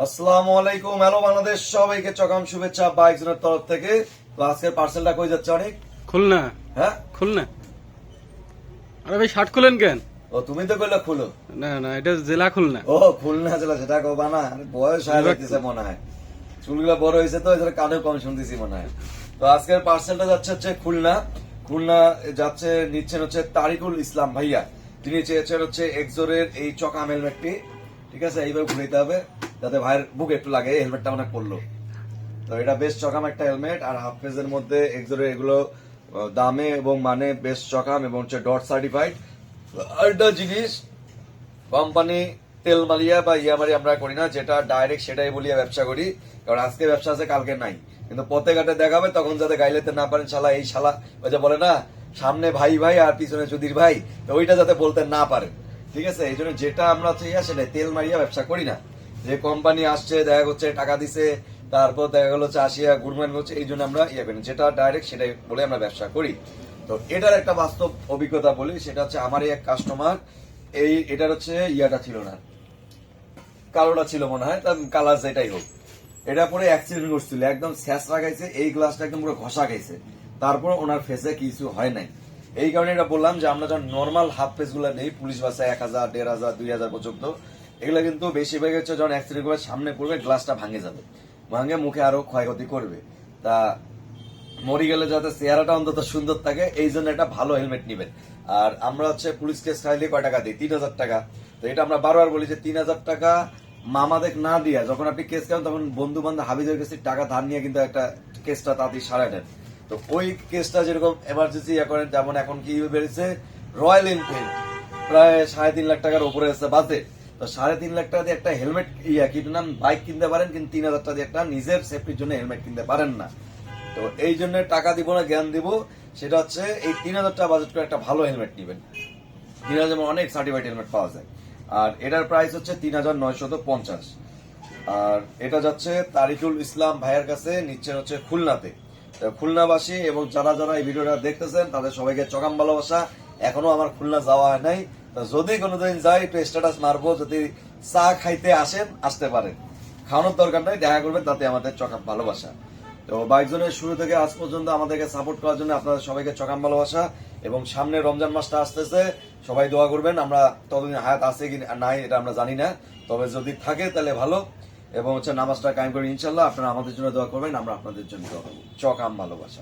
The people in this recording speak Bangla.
আসসালামু আলাইকুম। হ্যালো বাংলাদেশ, সবাইকে চকাম শুভেচ্ছা বাইক জোনের তরফ থেকে। তো আজকের পার্সেলটা কই যাচ্ছে? অনেক খুলনা। হ্যাঁ খুলনা। আরে ভাই শার্ট খুলেন কেন? ও তুমি তো কইলা খুলো। না না, এটা জেলা খুলনা। ও খুলনা জেলা, সেটা কবা না। আরে বয়স হয়ে যাচ্ছে মনে হয়, চুলগুলো বড় হয়েছে তো এদের কানে কম শুনতেছি মনে হয়। তো আজকের পার্সেলটা যাচ্ছে হচ্ছে খুলনা। খুলনা যাচ্ছে, নিচ্ছেন হচ্ছে তারিকুল ইসলাম ভাইয়া। তিনি চেয়েছেন হচ্ছে এক্সোরের এই চকাম হেলমেটটি। ঠিক আছে, এইভাবে ঘুরাইতে হবে যাতে ভাইয়ের বুক একটু লাগে। হেলমেটটা অনেক পড়লো। তো এটা বেশ চকাম একটা হেলমেট, আর হাফ পেজের মধ্যে এক্সোরে এগুলো দামে এবং মানে বেশ চকাম এবং হচ্ছে ডট সার্টিফাইড। আরেকটা জিনিস, কোম্পানি তেল মালিয়া বা ইয়ামারি আমরা করি না, যেটা ডাইরেক্ট সেটাই বলিয়া ব্যবসা করি। কারণ আজকে ব্যবসা আছে, কালকে নাই। কিন্তু পথে ঘাটে দেখাবে, তখন যাতে গাইলেতে না পারেন শালা এই শালা, ওই যে বলে না সামনে ভাই ভাই আর পিছনে চুদির ভাই, তো ওইটা যাতে বলতে না পারেন। ঠিক আছে, এই জন্য যেটা আমরা হচ্ছে সেটাই তেল মারিয়া ব্যবসা করি না। যে কোম্পানি আসছে, দেখা করছে টাকা দিছে, তারপর দেখা গেল হচ্ছে আসিয়া গুরমান হচ্ছে, এই জন্য আমরা ইয়ে করি, যেটা ডাইরেক্ট সেটাই বলে আমরা ব্যবসা করি। তো এটার একটা বাস্তব অভিজ্ঞতা বলি, সেটা হচ্ছে আমারই এক কাস্টমার, এটার হচ্ছে ইয়াটা ছিল না, কালোটা ছিল মনে হয়, তার কালার যেটাই হোক, এটা পরে অ্যাক্সিডেন্ট করছিল, একদম স্যাঁচড়া খাইছে, এই গ্লাসটা একদম পুরো ঘষা খাইছে, তারপর ওনার ফেসে কিছু হয় নাই। এই কারণে এটা বললাম যে আমরা যখন নর্মাল হাফ ফেস গুলা নেই, পুলিশ বাসায় 1000, 1500, 2000 পর্যন্ত, এগুলো কিন্তু বেশিরভাগ হচ্ছে যখন অ্যাক্সিডেন্ট করে সামনে পড়বে, গ্লাসটা ভাঙে যাবে, ভাঙে মুখে আরো ক্ষয়ক্ষতি করবে। তা মরি গেলে যাতে চেহারাটা অন্তত সুন্দর থাকে, এই জন্য একটা ভালো হেলমেট নিবেন। আর আমরা হচ্ছে পুলিশ কেস খাইলে কয় টাকা দিই? 3000 টাকা। তো এটা আমরা বারবার বলি যে 3000 টাকা মামাদের না দিয়া যখন আপনি কেস করেন, তখন বন্ধু বান্ধব হাবিজের কাছে টাকা ধার নিয়ে কিন্তু একটা কেসটা তাড়াতাড়ি সারাই নেন। তো ওই কেসটা যেরকম এমার্জেন্সি ইয়ে করেন, যেমন এখন কি বেড়েছে, রয়্যাল এনফিল্ড প্রায় 3.5 লাখ টাকার উপরে আছে বাজেট। তো 3.5 লাখ টাকা দিয়ে একটা হেলমেট কিন্তু নাম বাইক কিনতে পারেন, কিন্তু 3000 টাকা দিয়ে একটা নিজের সেফটির জন্য হেলমেট কিনতে পারেন না। তো এই জন্য টাকা দিব না, জ্ঞান দিব। সেটা হচ্ছে এই 3000 টাকা বাজেট করে একটা ভালো হেলমেট নিবেন। 3000 যেমন অনেক সার্টিফাইড হেলমেট পাওয়া যায়। আর এটার প্রাইস হচ্ছে 3950। আর এটা যাচ্ছে তারিকুল ইসলাম ভাইয়ের কাছে, নিচ্ছেন হচ্ছে খুলনাতে। তো খুলনাবাসী এবং যারা যারা এই ভিডিওটা দেখতেছেন, তাদের সবাইকে চকাম ভালোবাসা। এখনো আমার খুলনা যাওয়া হয় নাই, তো যদি কোনোদিন যাই একটু স্ট্যাটাস মারবো। যদি চা খাইতে আসেন, আসতে পারেন, খাওয়ানোর দরকার নাই, দেখা করবেন, তাতে আমাদের চকাম ভালোবাসা। তো বাইকজনের শুরু থেকে আজ পর্যন্ত আমাদেরকে সাপোর্ট করার জন্য আপনাদের সবাইকে চকাম ভালোবাসা। এবং সামনে রমজান মাসটা আসতেছে, সবাই দোয়া করবেন। আমরা ততদিন হায়াত আছে কি নাই এটা আমরা জানি না, তবে যদি থাকে তাহলে ভালো। এবং হচ্ছে নামাজটা কায়েম করি ইনশাল্লাহ। আপনারা আমাদের জন্য দোয়া করবেন, আমরা আপনাদের জন্য দোয়া করবো। চকাম ভালোবাসা।